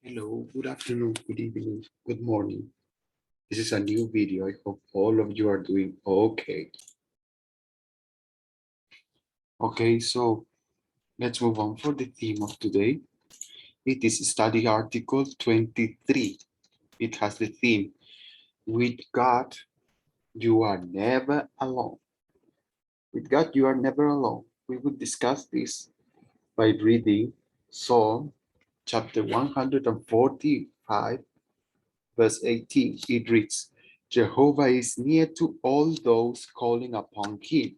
Hello, good afternoon, good evening, good morning. This is a new video. I hope all of you are doing okay. Okay, so let's move on for the theme of today. It is study article 23. It has the theme, with God, you are never alone. With God, you are never alone. We will discuss this by reading Psalm chapter 145 verse 18, it reads, Jehovah is near to all those calling upon him,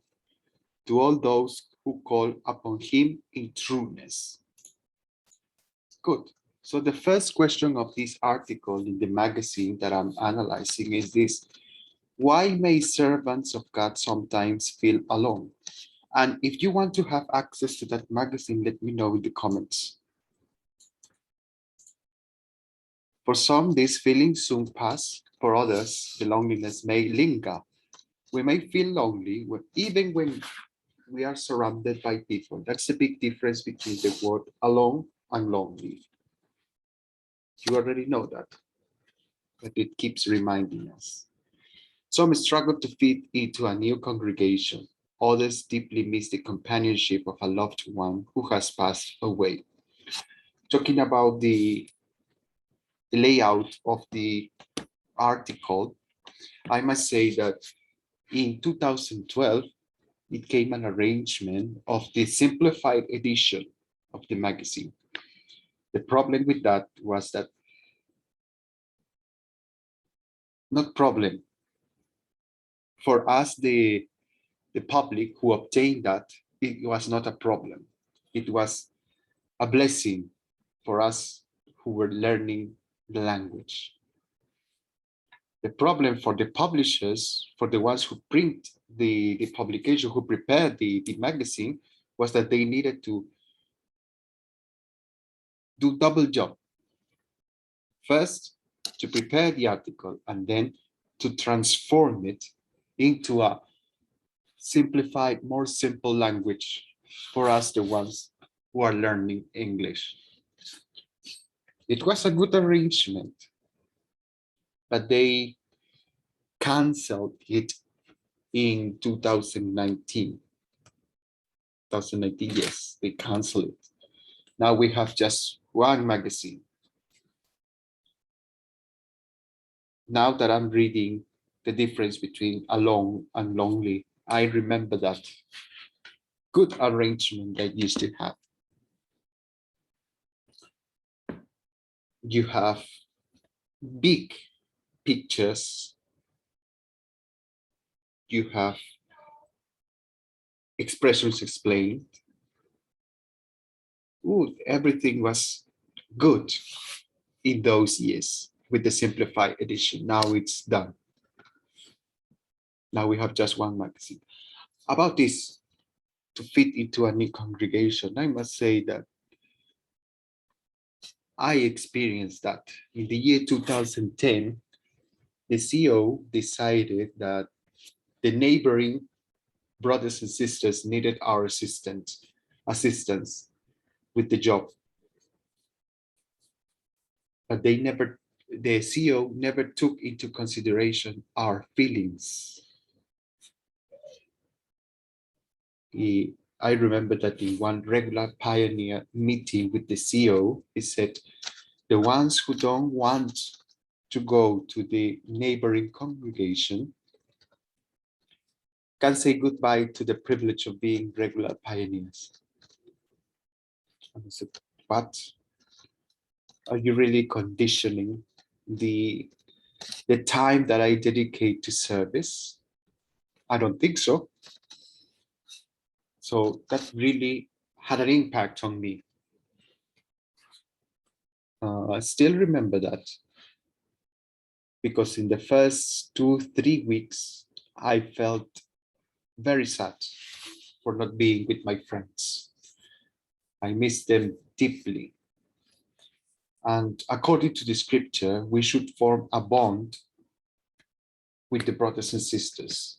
to all those who call upon him in trueness. Good. So the first question of this article in the magazine that I'm analyzing is this: why may servants of God sometimes feel alone? And if you want to have access to that magazine, let me know in the comments. For some, these feelings soon pass. For others, the loneliness may linger. We may feel lonely even when we are surrounded by people. That's the big difference between the word alone and lonely. You already know that, but it keeps reminding us. Some struggle to fit into a new congregation. Others deeply miss the companionship of a loved one who has passed away. Talking about the layout of the article, I must say that in 2012, it came an arrangement of the simplified edition of the magazine. The problem with that was that, not problem, for us, the public who obtained that, it was not a problem. It was a blessing for us who were learning the language. The problem for the publishers, for the ones who print the publication, who prepared the magazine, was that they needed to do double job. First, to prepare the article, and then to transform it into a simplified, more simple language for us, the ones who are learning English. It was a good arrangement, but they canceled it in 2019. 2019, yes, they canceled it. Now we have just one magazine. Now that I'm reading the difference between alone and lonely, I remember that good arrangement that used to have. You have big pictures, you have expressions explained. Ooh, everything was good in those years with the simplified edition. Now it's done. Now we have just one magazine. About this, to fit into a new congregation, I must say that I experienced that. In the year 2010, the CEO decided that the neighboring brothers and sisters needed our assistance with the job. But the CEO never took into consideration our feelings. I remember that in one regular pioneer meeting with the CEO, he said, the ones who don't want to go to the neighboring congregation can say goodbye to the privilege of being regular pioneers. And I said, what? Are you really conditioning the time that I dedicate to service? I don't think so. So that really had an impact on me. I still remember that because in the first 2-3 weeks, I felt very sad for not being with my friends. I miss them deeply. And according to the scripture, we should form a bond with the brothers and sisters.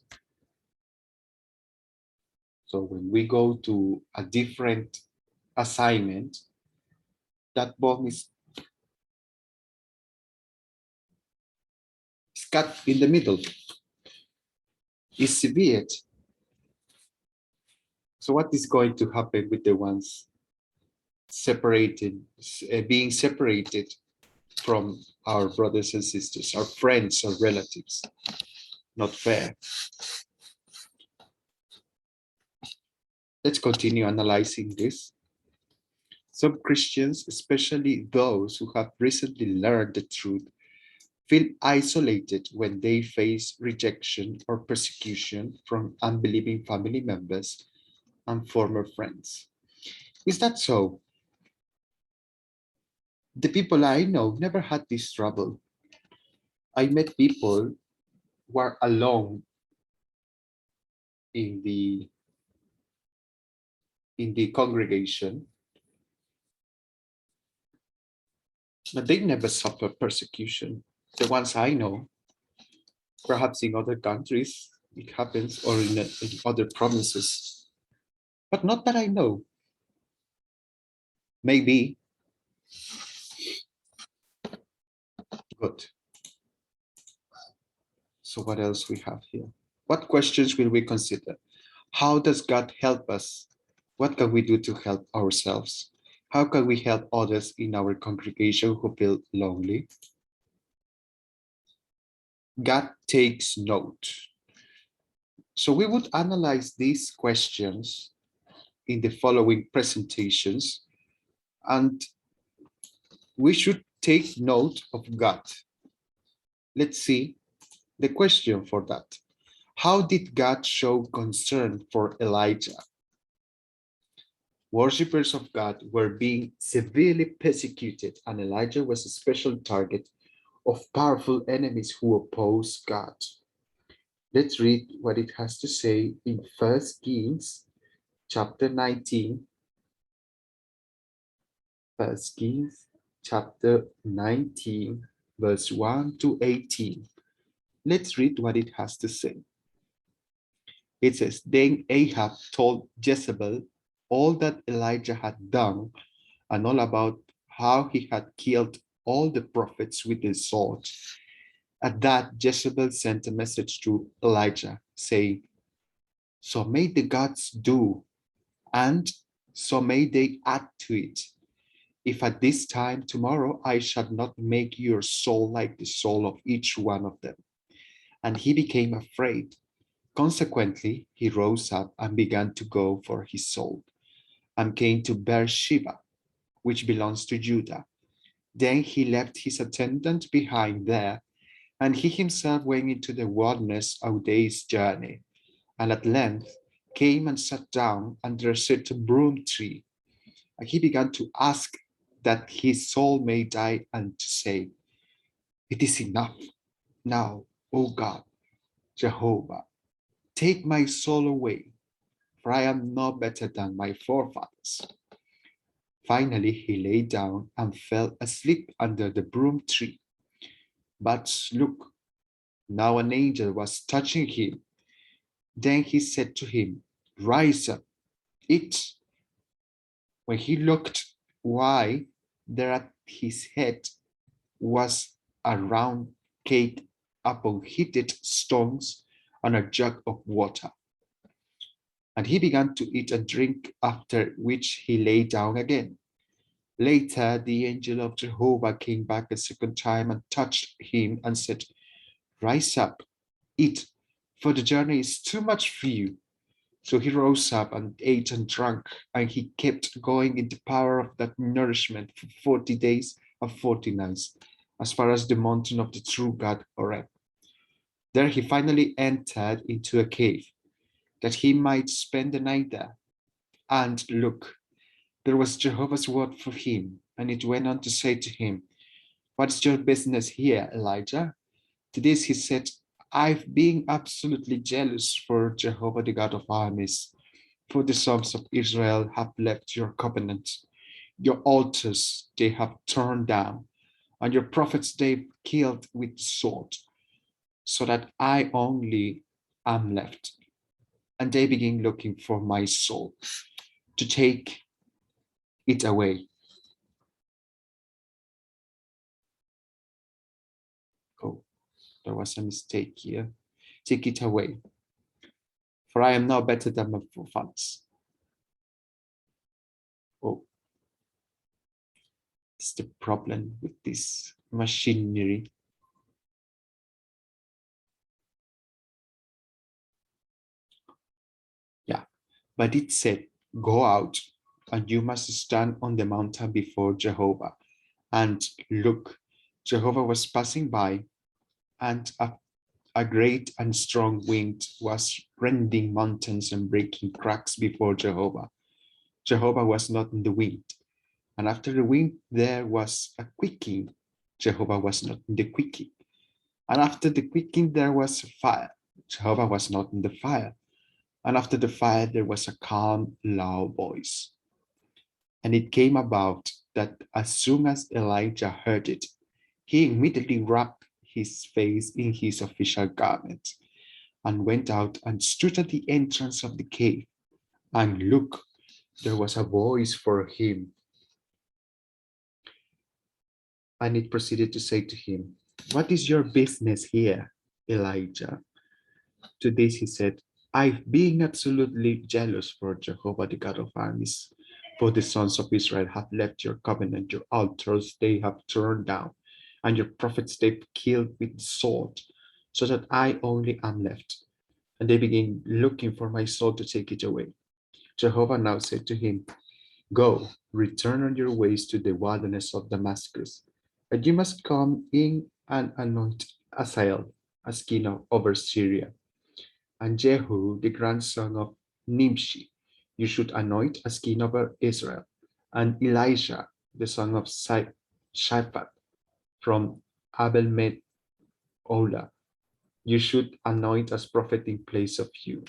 So when we go to a different assignment, that bond is cut in the middle, is severed. So what is going to happen with the ones separated, being separated from our brothers and sisters, our friends or relatives? Not fair. Let's continue analyzing this. Some Christians, especially those who have recently learned the truth, feel isolated when they face rejection or persecution from unbelieving family members and former friends. Is that so? The people I know never had this trouble. I met people who are alone in the congregation, but they never suffer persecution. The ones I know, perhaps in other countries it happens, or in other provinces, but not that I know. Maybe. Good. So what else we have here? What questions will we consider? How does God help us? What can we do to help ourselves? How can we help others in our congregation who feel lonely? God takes note. So we would analyze these questions in the following presentations, and we should take note of God. Let's see the question for that. How did God show concern for Elijah? Worshippers of God were being severely persecuted, and Elijah was a special target of powerful enemies who opposed God. Let's read what it has to say in 1 Kings chapter 19. 1 Kings chapter 19, verse 1 to 18. Let's read what it has to say. It says, Then Ahab told Jezebel all that Elijah had done and all about how he had killed all the prophets with the sword. At that, Jezebel sent a message to Elijah, saying, So may the gods do, and so may they add to it, if at this time tomorrow I shall not make your soul like the soul of each one of them. And he became afraid. Consequently, he rose up and began to go for his soul, and came to Beersheba, which belongs to Judah. Then he left his attendant behind there, and he himself went into the wilderness a day's journey, and at length came and sat down under a certain broom tree. And he began to ask that his soul may die, and to say, It is enough now, O God, Jehovah, take my soul away, for I am no better than my forefathers. Finally, he lay down and fell asleep under the broom tree. But look, now an angel was touching him. Then he said to him, Rise up, eat. When he looked, why, there at his head was a round cake upon heated stones and a jug of water. And he began to eat and drink, after which he lay down again. Later, the angel of Jehovah came back a second time and touched him and said, Rise up, eat, for the journey is too much for you. So he rose up and ate and drank, and he kept going in the power of that nourishment for 40 days and 40 nights, as far as the mountain of the true God, Horeb. There he finally entered into a cave, that he might spend the night there. And look, there was Jehovah's word for him, and it went on to say to him, What's your business here, Elijah? To this he said, I've been absolutely jealous for Jehovah, the God of armies, for the sons of Israel have left your covenant. Your altars they have torn down, and your prophets they've killed with the sword, so that I only am left. And they begin looking for my soul to take it away. Go. there was a mistake here. Take it away, for I am no better than my forefathers. Oh, it's the problem with this machinery. Yeah, but it said, go out, and you must stand on the mountain before Jehovah. And look, Jehovah was passing by, and a great and strong wind was rending mountains and breaking cracks before Jehovah. Jehovah was not in the wind. And after the wind, there was a quaking. Jehovah was not in the quaking. And after the quaking, there was a fire. Jehovah was not in the fire. And after the fire, there was a calm, loud voice. And it came about that as soon as Elijah heard it, he immediately wrapped his face in his official garment and went out and stood at the entrance of the cave. And look, there was a voice for him. And it proceeded to say to him, what is your business here, Elijah? To this he said, I've been absolutely jealous for Jehovah, the God of armies. For the sons of Israel have left your covenant, your altars they have torn down, and your prophets they've killed with the sword, so that I only am left. And they begin looking for my soul to take it away. Jehovah now said to him, go, return on your ways to the wilderness of Damascus, and you must come in and anoint Asael as king over Syria, and Jehu, the grandson of Nimshi, you should anoint as king over Israel, and Elisha, the son of Shaphat from Abel Ola, you should anoint as prophet in place of you.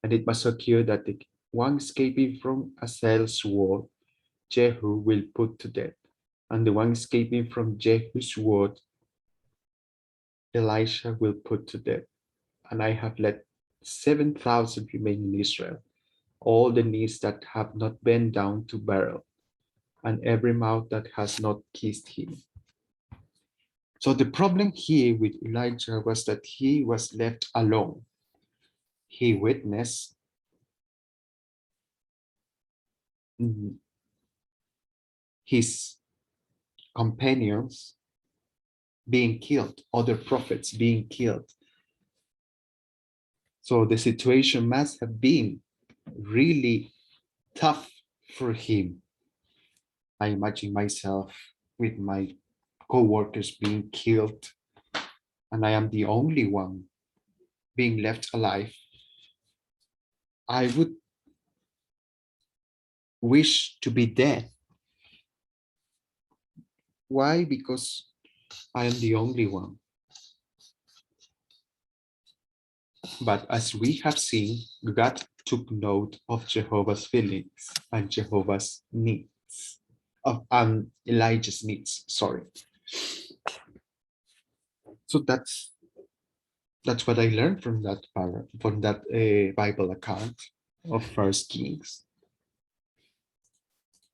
And it must occur that the one escaping from Asael's war, Jehu will put to death, and the one escaping from Jehu's war, Elisha will put to death. And I have let 7,000 remain in Israel, all the knees that have not bent down to Baal, and every mouth that has not kissed him. So the problem here with Elijah was that he was left alone. He witnessed his companions being killed, other prophets being killed. So the situation must have been really tough for him. I imagine myself with my co-workers being killed, and I am the only one being left alive. I would wish to be dead. Why? Because I am the only one. But as we have seen, God took note of Jehovah's feelings and Jehovah's needs, of Elijah's needs, sorry. So that's what I learned from that Bible account of First Kings.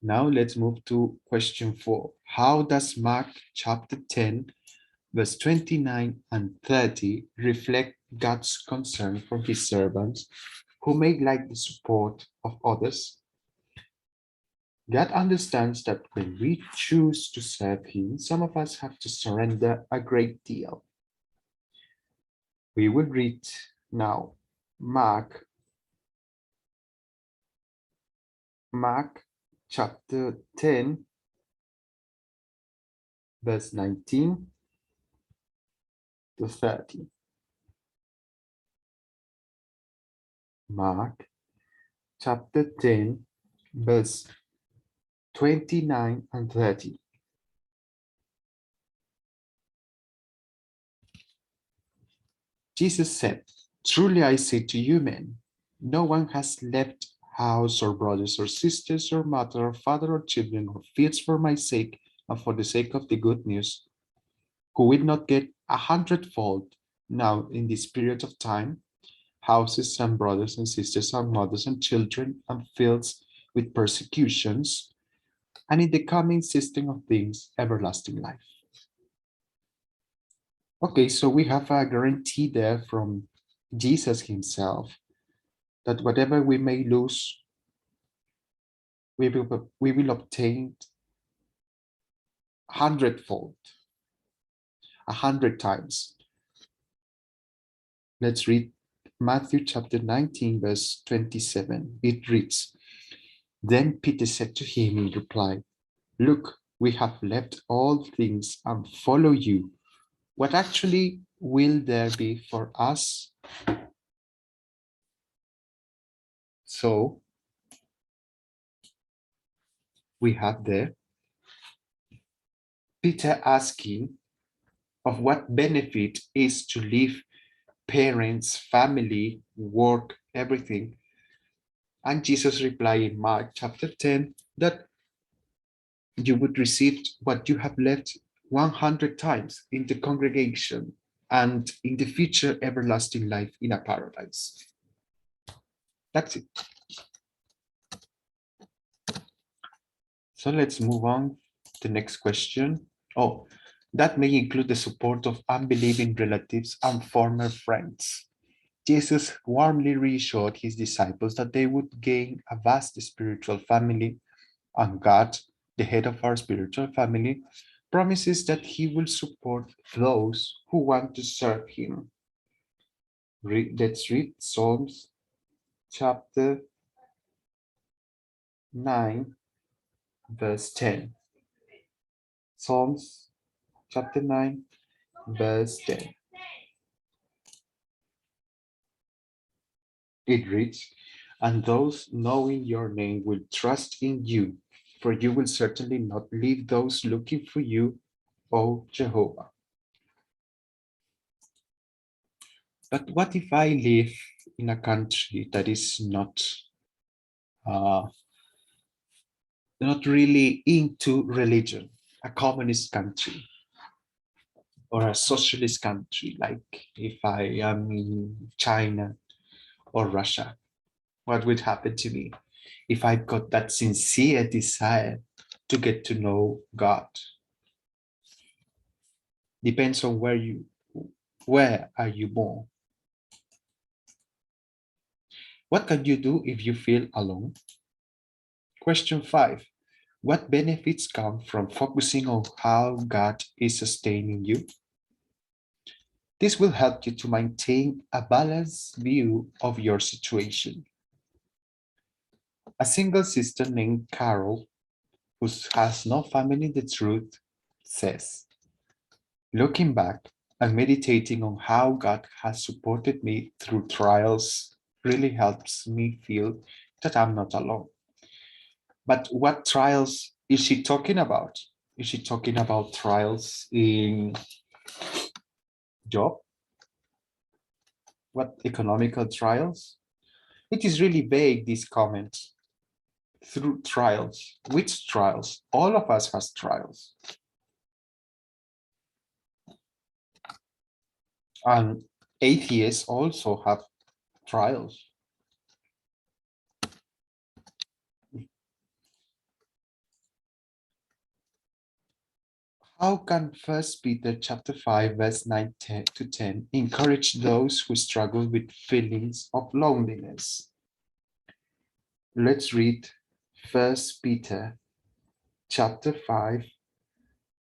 Now let's move to question 4. How does Mark chapter 10, verse 29 and 30 reflect God's concern for his servants who may lack the support of others? God understands that when we choose to serve him, some of us have to surrender a great deal. We will read now Mark chapter 10, verse 19 to 30. Mark chapter 10, verse 29 and 30. Jesus said, truly I say to you men, no one has left house or brothers or sisters or mother or father or children or fields for my sake and for the sake of the good news, who will not get 100-fold now in this period of time, houses and brothers and sisters and mothers and children and fields with persecutions, and in the coming system of things, everlasting life. Okay, so we have a guarantee there from Jesus himself that whatever we may lose, we will obtain hundredfold, 100 times. Let's read Matthew chapter 19, verse 27. It reads, Then Peter said to him in reply, Look, we have left all things and follow you. What actually will there be for us? So we have there Peter asking of what benefit is to leave parents, family, work, everything. And Jesus replied in Mark chapter 10 that you would receive what you have left 100 times in the congregation and in the future everlasting life in a paradise. That's it. So let's move on to the next question. Oh, that may include the support of unbelieving relatives and former friends. Jesus warmly reassured his disciples that they would gain a vast spiritual family, and God, the head of our spiritual family, promises that he will support those who want to serve him. Let's read Psalms chapter 9, verse 10. Psalms chapter 9, verse 10. It reads, And those knowing your name will trust in you, for you will certainly not leave those looking for you, O Jehovah. But what if I live in a country that is uh, not really into religion, a communist country or a socialist country, like if I am in China or Russia? What would happen to me if I got that sincere desire to get to know God? Depends on where are you born. What can you do if you feel alone? Question 5. What benefits come from focusing on how God is sustaining you? This will help you to maintain a balanced view of your situation. A single sister named Carol, who has no family in the truth, says, Looking back and meditating on how God has supported me through trials really helps me feel that I'm not alone. But what trials is she talking about? Is she talking about trials in job? What economical trials? It is really vague, this comment. Through trials. Which trials? All of us has trials. And atheists also have trials. How can 1 Peter chapter 5, verse 9 to 10 encourage those who struggle with feelings of loneliness? Let's read 1 Peter chapter 5,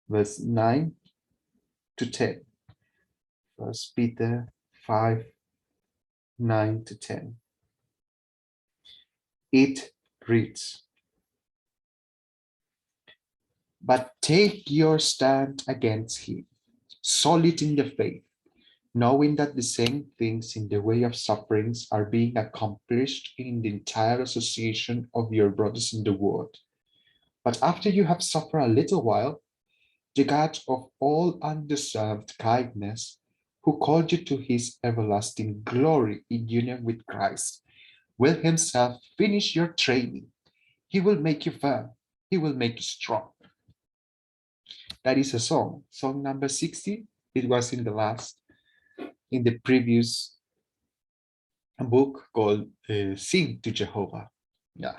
verse 9 to 10. 1 Peter 5, 9 to 10. It reads, But take your stand against him, solid in the faith, knowing that the same things in the way of sufferings are being accomplished in the entire association of your brothers in the world. But after you have suffered a little while, the God of all undeserved kindness, who called you to his everlasting glory in union with Christ, will himself finish your training. He will make you firm. He will make you strong. That is a song. Song number 60. It was in the previous book called Sing to Jehovah. Yeah,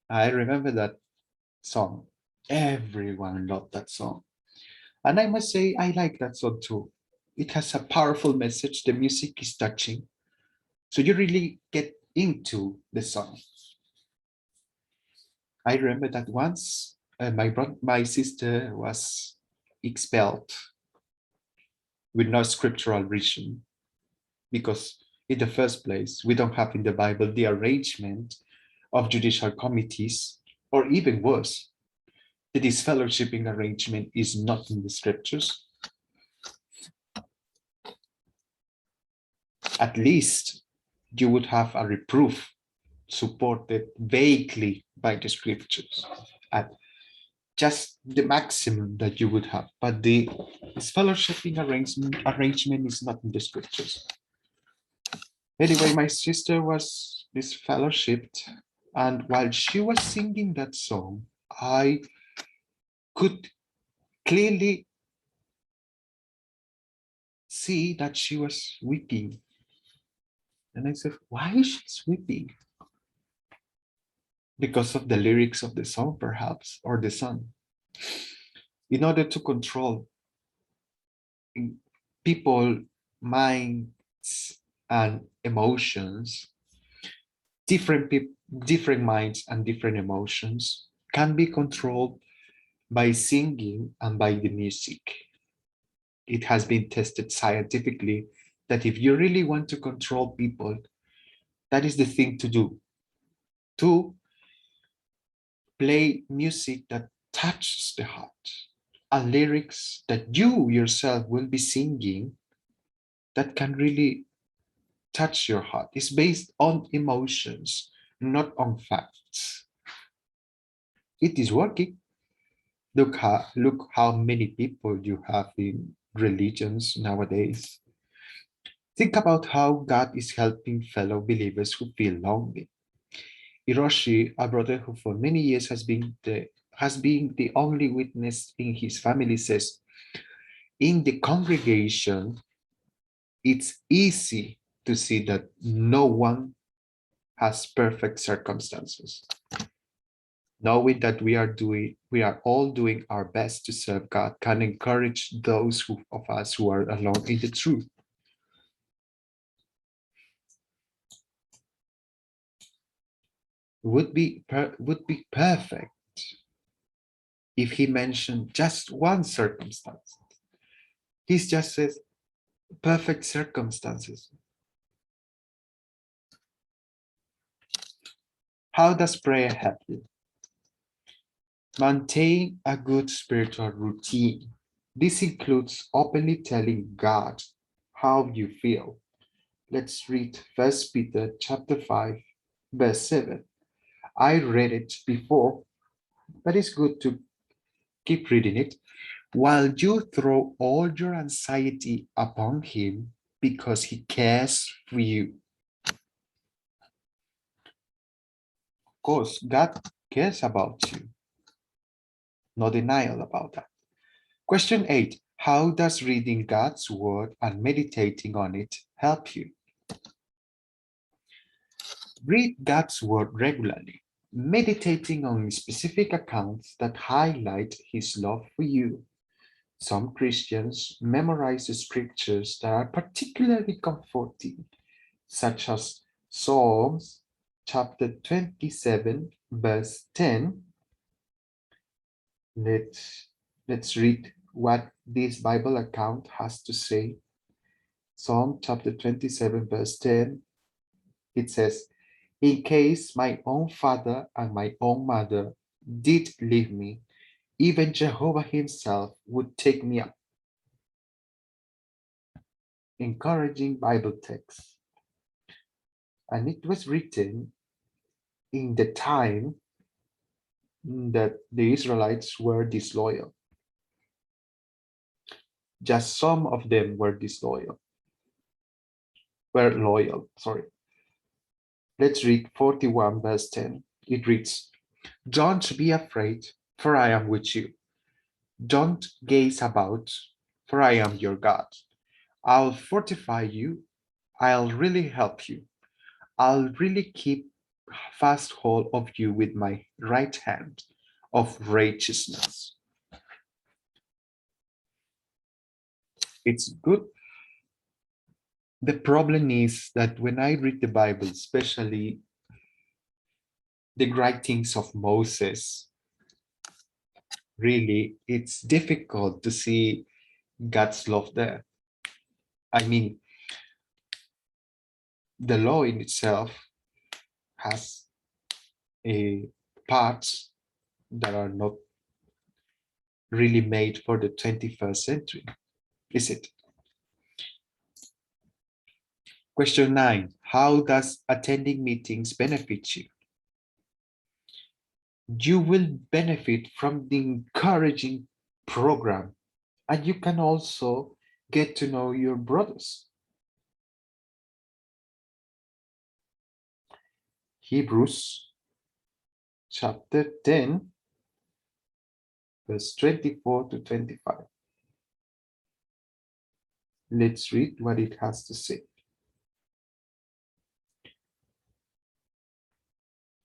I remember that song. Everyone loved that song. And I must say, I like that song too. It has a powerful message. The music is touching. So you really get into the song. I remember that once my sister was expelled with no scriptural reason because in the first place, we don't have in the Bible the arrangement of judicial committees, or even worse, the disfellowshipping arrangement is not in the scriptures. At least you would have a reproof supported vaguely by the scriptures at just the maximum that you would have. But the disfellowshipping arrangement is not in the scriptures. Anyway, my sister was disfellowshipped, and while she was singing that song, I could clearly see that she was weeping. And I said, why is she weeping? Because of the lyrics of the song, perhaps, or the song. In order to control people, minds, and emotions, different minds and different emotions can be controlled by singing and by the music. It has been tested scientifically that if you really want to control people, that is the thing to do. To play music that touches the heart, and lyrics that you yourself will be singing that can really touch your heart. It's based on emotions, not on facts. It is working. Look how many people you have in religions nowadays. Think about how God is helping fellow believers who feel lonely. Hiroshi, a brother who for many years has been the only witness in his family, says, in the congregation, it's easy to see that no one has perfect circumstances. Knowing that we are all doing our best to serve God can encourage those of us who are alone in the truth. Would be perfect if he mentioned just one circumstance. He just says perfect circumstances. How does prayer help you? Maintain a good spiritual routine. This includes openly telling God how you feel. Let's read 1 Peter chapter 5, verse 7. I read it before, but it's good to keep reading it. While you throw all your anxiety upon him because he cares for you. Of course, God cares about you. No denial about that. Question 8. How does reading God's word and meditating on it help you? Read God's word regularly, meditating on specific accounts that highlight his love for you. Some Christians memorize the scriptures that are particularly comforting, such as Psalms chapter 27, verse 10. Let's read what this Bible account has to say. Psalm chapter 27, verse 10. It says, in case my own father and my own mother did leave me, even Jehovah himself would take me up. Encouraging Bible text. And it was written in the time that the Israelites were disloyal. Just some of them were disloyal. Were loyal, sorry. Let's read 41 verse 10. It reads, don't be afraid, for I am with you. Don't gaze about, for I am your God. I'll fortify you. I'll really help you. I'll really keep fast hold of you with my right hand of righteousness. It's good. The problem is that when I read the Bible, especially the writings of Moses, really, it's difficult to see God's love there. I mean, the law in itself has a parts that are not really made for the 21st century, is it? Question 9. How does attending meetings benefit you? You will benefit from the encouraging program, and you can also get to know your brothers. Hebrews chapter 10, verse 24 to 25. Let's read what it has to say.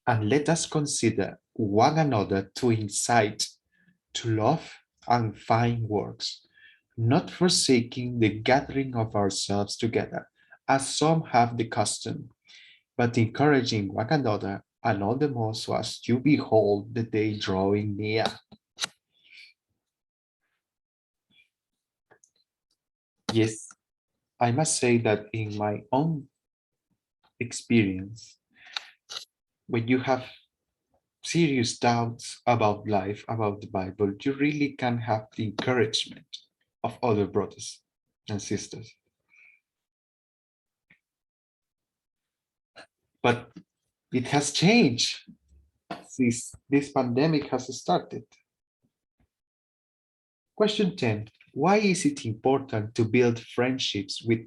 And let us consider one another to incite to love and fine works, not forsaking the gathering of ourselves together, as some have the custom, but encouraging one another, and all the more so as you behold the day drawing near. Yes, I must say that in my own experience, when you have serious doubts about life, about the Bible, you really can have the encouragement of other brothers and sisters. But it has changed since this pandemic has started. Question 10. Why is it important to build friendships with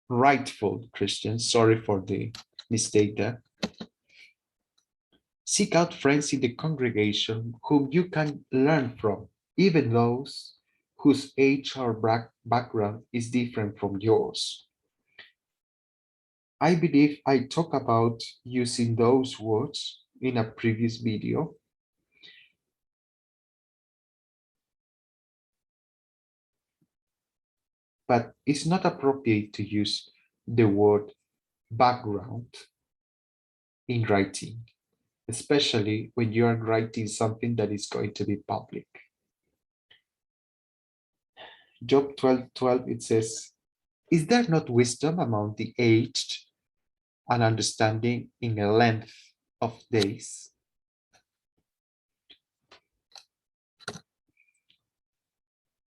rightful Christians? Sorry for the mistake there. Seek out friends in the congregation whom you can learn from, even those whose age or background is different from yours. I believe I talked about using those words in a previous video. But it's not appropriate to use the word background in writing, especially when you are writing something that is going to be public. Job 12:12, it says, is there not wisdom among the aged and understanding in a length of days?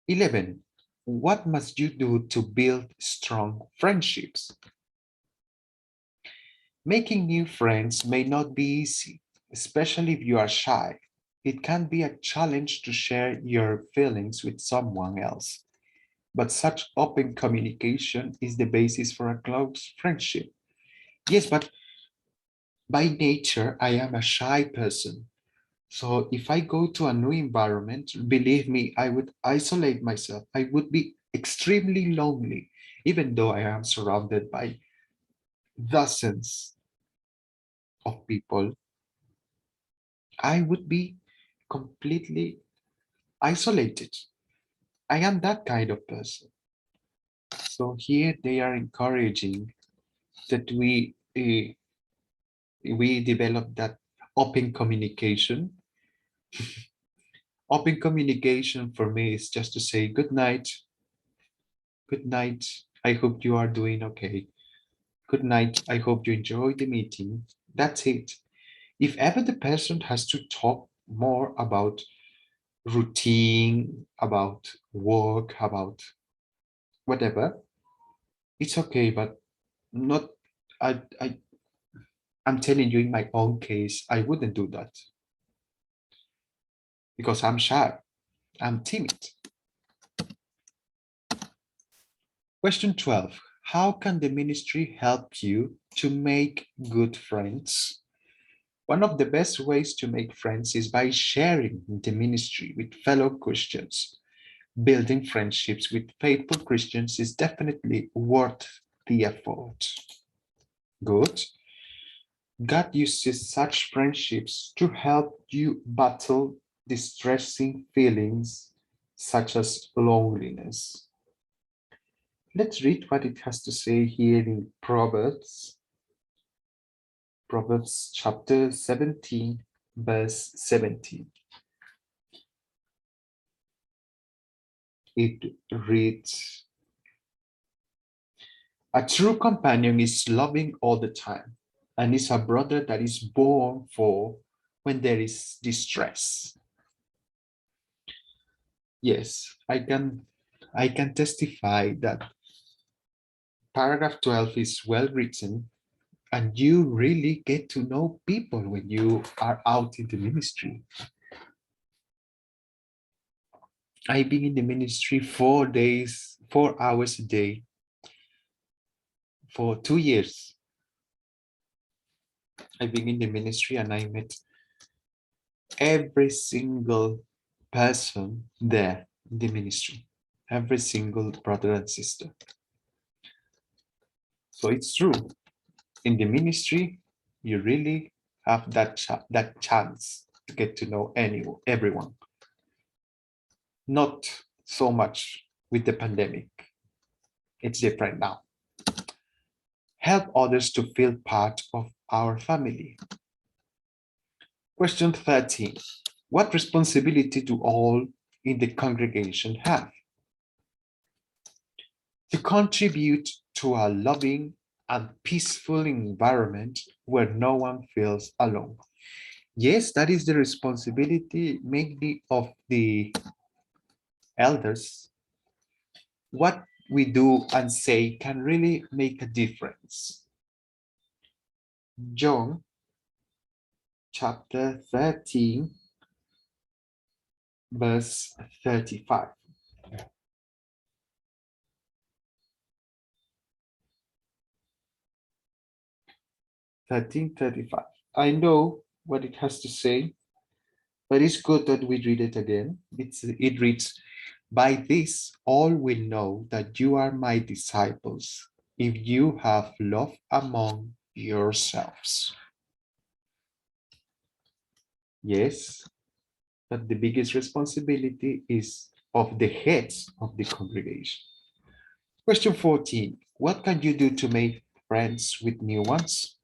11. What must you do to build strong friendships? Making new friends may not be easy, especially if you are shy. It can be a challenge to share your feelings with someone else, but such open communication is the basis for a close friendship. Yes, but by nature, I am a shy person. So if I go to a new environment, believe me, I would isolate myself. I would be extremely lonely, even though I am surrounded by dozens of people. I would be completely isolated. I am that kind of person. So here they are encouraging that we develop that open communication. Open communication for me is just to say good night. Good night. I hope you are doing okay. Good night. I hope you enjoyed the meeting. That's it. If ever the person has to talk more about routine, about work, about whatever, it's okay, but not I I'm telling you in my own case, I wouldn't do that because I'm shy. I'm timid. Question 12. How can the ministry help you to make good friends? One of the best ways to make friends is by sharing the ministry with fellow Christians. Building friendships with faithful Christians is definitely worth the effort. Good. God uses such friendships to help you battle distressing feelings such as loneliness. Let's read what it has to say here in Proverbs. Proverbs chapter 17, verse 17. It reads, "A true companion is loving all the time, and is a brother that is born for when there is distress." Yes, I can testify that paragraph 12 is well written, and you really get to know people when you are out in the ministry. I've been in the ministry 4 days, 4 hours a day for 2 years. I've been in the ministry and I met every single person there in the ministry, every single brother and sister. So it's true. In the ministry, you really have that chance to get to know everyone. Not so much with the pandemic. It's different now. Help others to feel part of our family. Question 13. What responsibility do all in the congregation have? To contribute to a loving and peaceful environment where no one feels alone. Yes, that is the responsibility mainly of the elders. What we do and say can really make a difference. John chapter 13, verse 35. 13:35. I know what it has to say, but it's good that we read it again. It reads, "By this all will know that you are my disciples, if you have love among yourselves." Yes, but the biggest responsibility is of the heads of the congregation. Question 14. What can you do to make friends with new ones?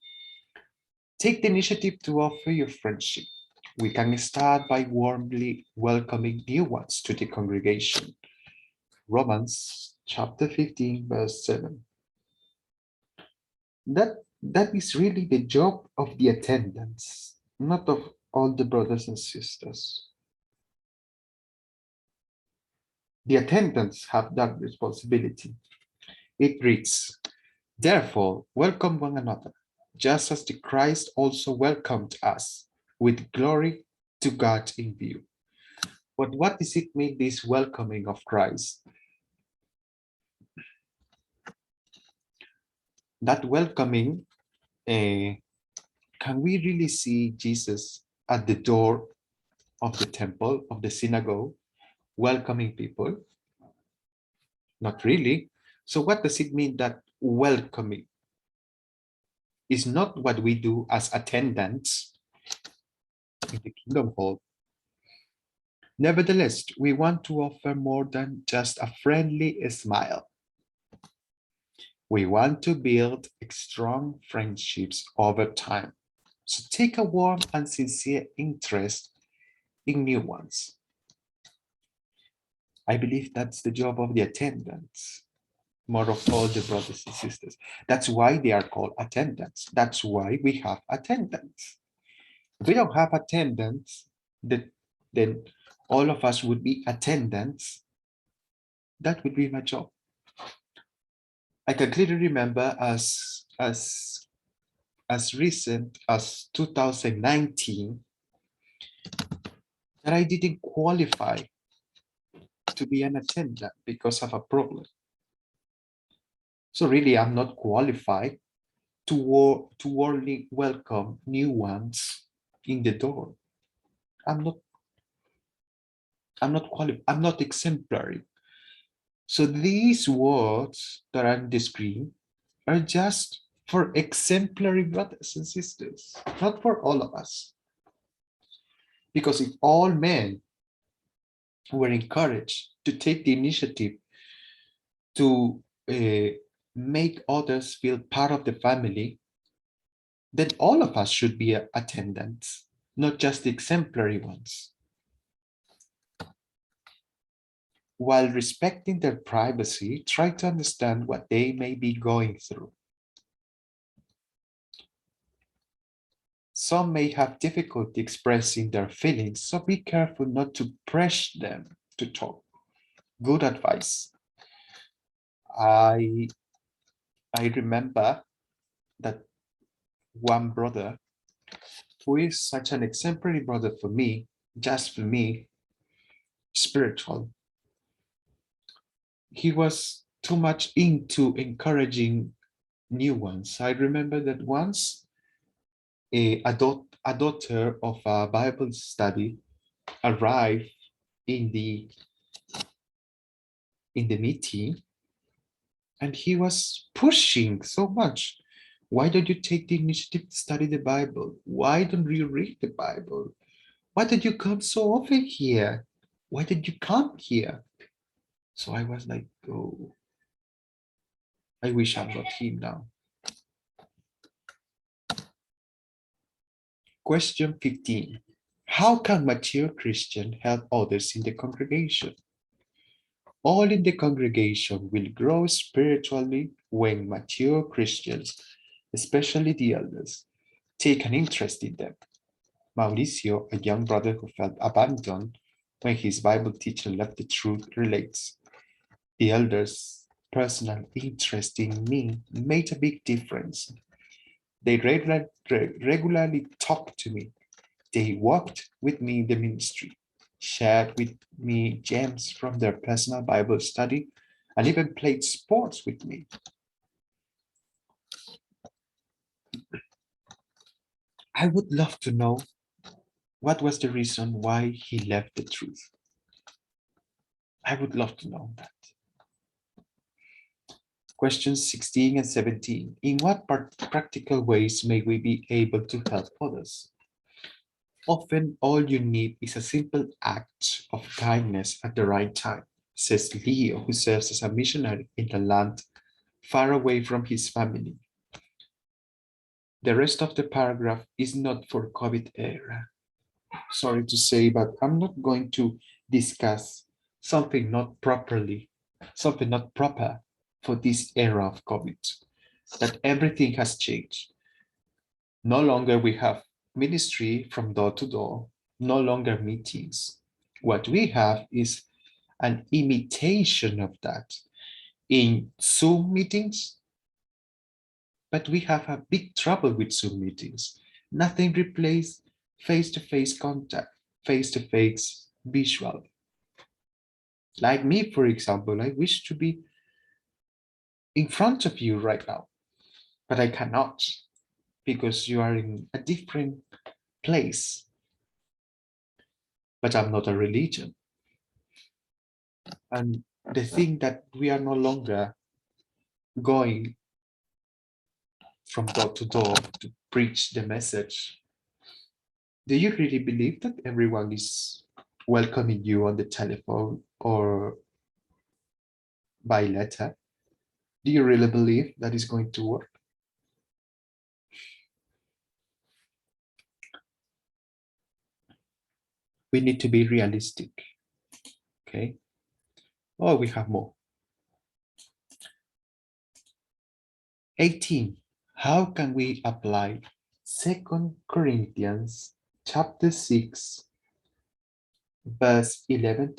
Take the initiative to offer your friendship. We can start by warmly welcoming new ones to the congregation. Romans chapter 15, verse 7. That is really the job of the attendants, not of all the brothers and sisters. The attendants have that responsibility. It reads, "Therefore, welcome one another, just as the Christ also welcomed us, with glory to God in view." But what does it mean, this welcoming of Christ? That welcoming, can we really see Jesus at the door of the temple, of the synagogue, welcoming people? Not really. So what does it mean that welcoming is not what we do as attendants in the Kingdom Hall? Nevertheless, we want to offer more than just a friendly smile. We want to build strong friendships over time. So take a warm and sincere interest in new ones. I believe that's the job of the attendants, more of all the brothers and sisters. That's why they are called attendants. That's why we have attendants. If we don't have attendants, then all of us would be attendants. That would be my job. I can clearly remember as recent as 2019 that I didn't qualify to be an attendant because of a problem. So really, I'm not qualified to warmly welcome new ones in the door. I'm not qualified. I'm not exemplary. So these words that are on the screen are just for exemplary brothers and sisters, not for all of us. Because if all men were encouraged to take the initiative to make others feel part of the family, then all of us should be attendants, not just the exemplary ones. While respecting their privacy, try to understand what they may be going through. Some may have difficulty expressing their feelings, so be careful not to press them to talk. Good advice. I remember that one brother who is such an exemplary brother for me, just for me, spiritual. He was too much into encouraging new ones. I remember that once a daughter of a Bible study arrived in the meeting, and he was pushing so much. Why don't you take the initiative to study the Bible? Why don't you read the Bible? Why did you come so often here? Why did you come here? So I was like, oh, I wish I'm not him now. Question 15. How can mature Christian help others in the congregation? All in the congregation will grow spiritually when mature Christians, especially the elders, take an interest in them. Mauricio, a young brother who felt abandoned when his Bible teacher left the truth, relates. The elders' personal interest in me made a big difference. They regularly talked to me. They walked with me in the ministry, shared with me gems from their personal Bible study, and even played sports with me. I would love to know what was the reason why he left the truth. I would love to know that. Questions 16 and 17. In what practical ways may we be able to help others? Often all you need is a simple act of kindness at the right time, says Leo, who serves as a missionary in the land far away from his family. The rest of the paragraph is not for COVID era. Sorry to say, but I'm not going to discuss something not proper for this era of COVID, that everything has changed. No longer we have ministry from door to door, no longer meetings. What we have is an imitation of that in Zoom meetings, but we have a big trouble with Zoom meetings. Nothing replaces face-to-face contact, face-to-face visual. Like me, for example, I wish to be in front of you right now, but I cannot because you are in a different place. But I'm not a religion. And the thing that we are no longer going from door to door to preach the message. Do you really believe that everyone is welcoming you on the telephone or by letter? Do you really believe that is going to work? We need to be realistic, okay? Oh, we have more. 18. How can we apply 2 Corinthians chapter 6, verse 11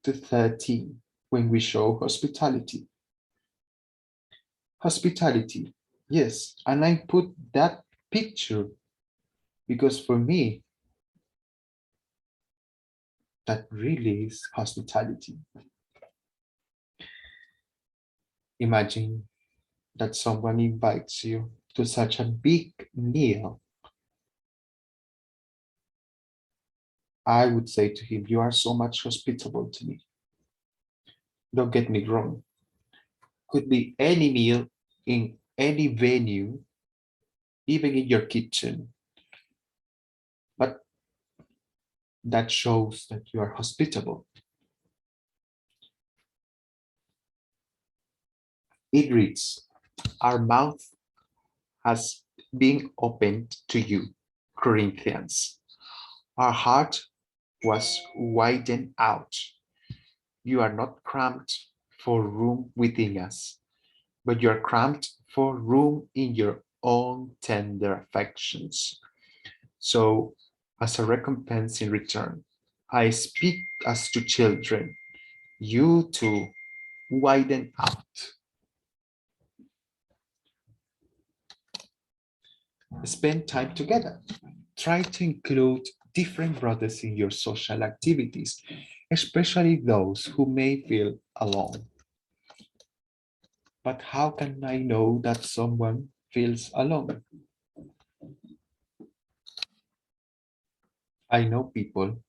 to 13 when we show hospitality? Hospitality, yes, and I put that picture because for me, that really is hospitality. Imagine that someone invites you to such a big meal. I would say to him, you are so much hospitable to me. Don't get me wrong. Could be any meal in any venue, even in your kitchen. But that shows that you are hospitable. It reads, our mouth has been opened to you, Corinthians. Our heart was widened out. You are not cramped for room within us, but you are cramped for room in your own tender affections. So, as a recompense in return, I speak as to children. You too widen out. Spend time together. Try to include different brothers in your social activities, especially those who may feel alone. But how can I know that someone feels alone? I know people,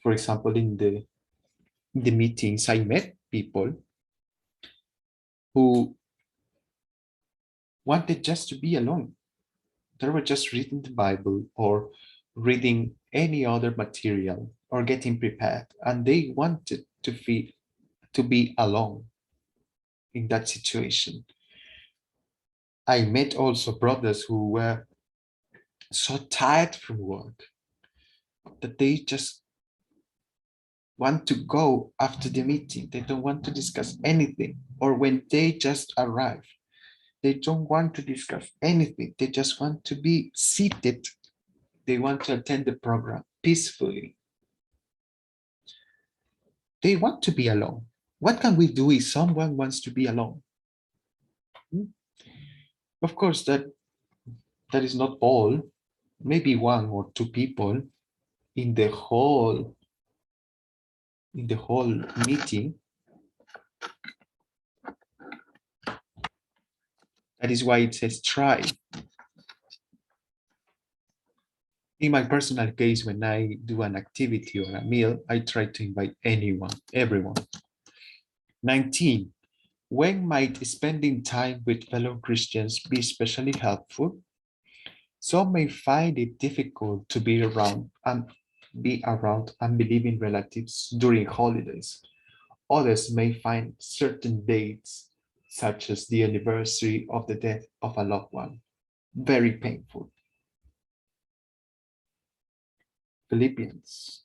for example, in the meetings, I met people who wanted just to be alone. They were just reading the Bible or reading any other material or getting prepared, and they wanted to be alone in that situation. I met also brothers who were so tired from work that they just want to go after the meeting. They don't want to discuss anything. Or when they just arrive, they don't want to discuss anything. They just want to be seated. They want to attend the program peacefully. They want to be alone. What can we do if someone wants to be alone? Of course, that is not all. Maybe one or two people in the whole meeting. That is why it says try. In my personal case, when I do an activity or a meal, I try to invite everyone. 19. When might spending time with fellow Christians be especially helpful? Some may find it difficult to be around unbelieving relatives during holidays. Others may find certain dates, such as the anniversary of the death of a loved one, very painful. Philippians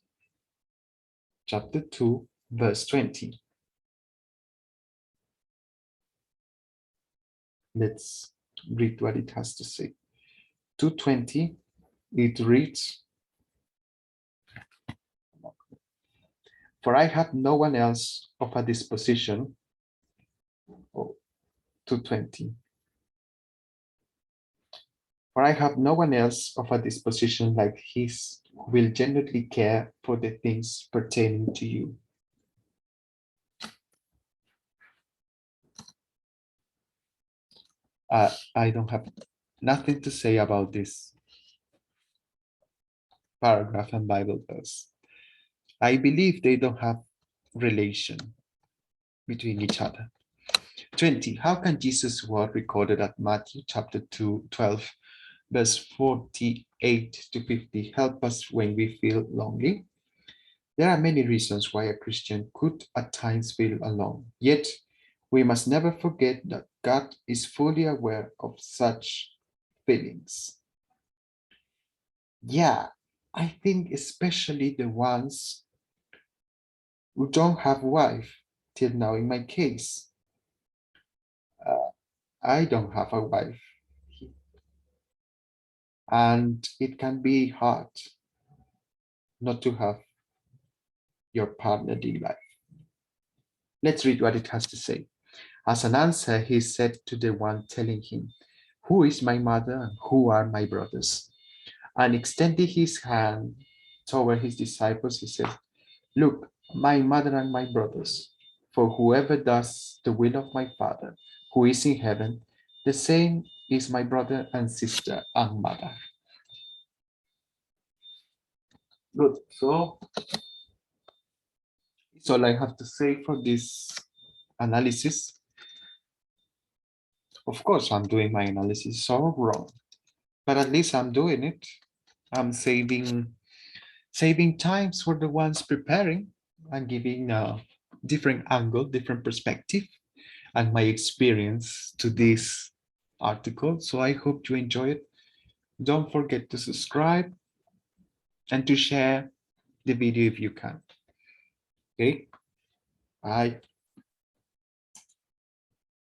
chapter 2, verse 20. Let's read what it has to say. 2:20, it reads, for I have no one else of a disposition. Oh, 2:20. For I have no one else of a disposition like his who will genuinely care for the things pertaining to you. I don't have nothing to say about this paragraph and Bible verse. I believe they don't have relation between each other. 20. How can Jesus' word recorded at Matthew chapter 2, 12, verse 48 to 50 help us when we feel lonely? There are many reasons why a Christian could at times feel alone. Yet, we must never forget that God is fully aware of such feelings. Yeah, I think especially the ones who don't have wife till now in my case. I don't have a wife, and it can be hard not to have your partner in life. Let's read what it has to say. As an answer, he said to the one telling him, who is my mother and who are my brothers? And extending his hand toward his disciples, he said, look, my mother and my brothers, for whoever does the will of my Father, who is in heaven, the same is my brother and sister and mother. Good. So it's all I have to say for this analysis. Of course, I'm doing my analysis so wrong, but at least I'm doing it. I'm saving times for the ones preparing and giving a different angle, different perspective. and my experience to this article. So I hope you enjoy it. Don't forget to subscribe and to share the video if you can. Okay, bye.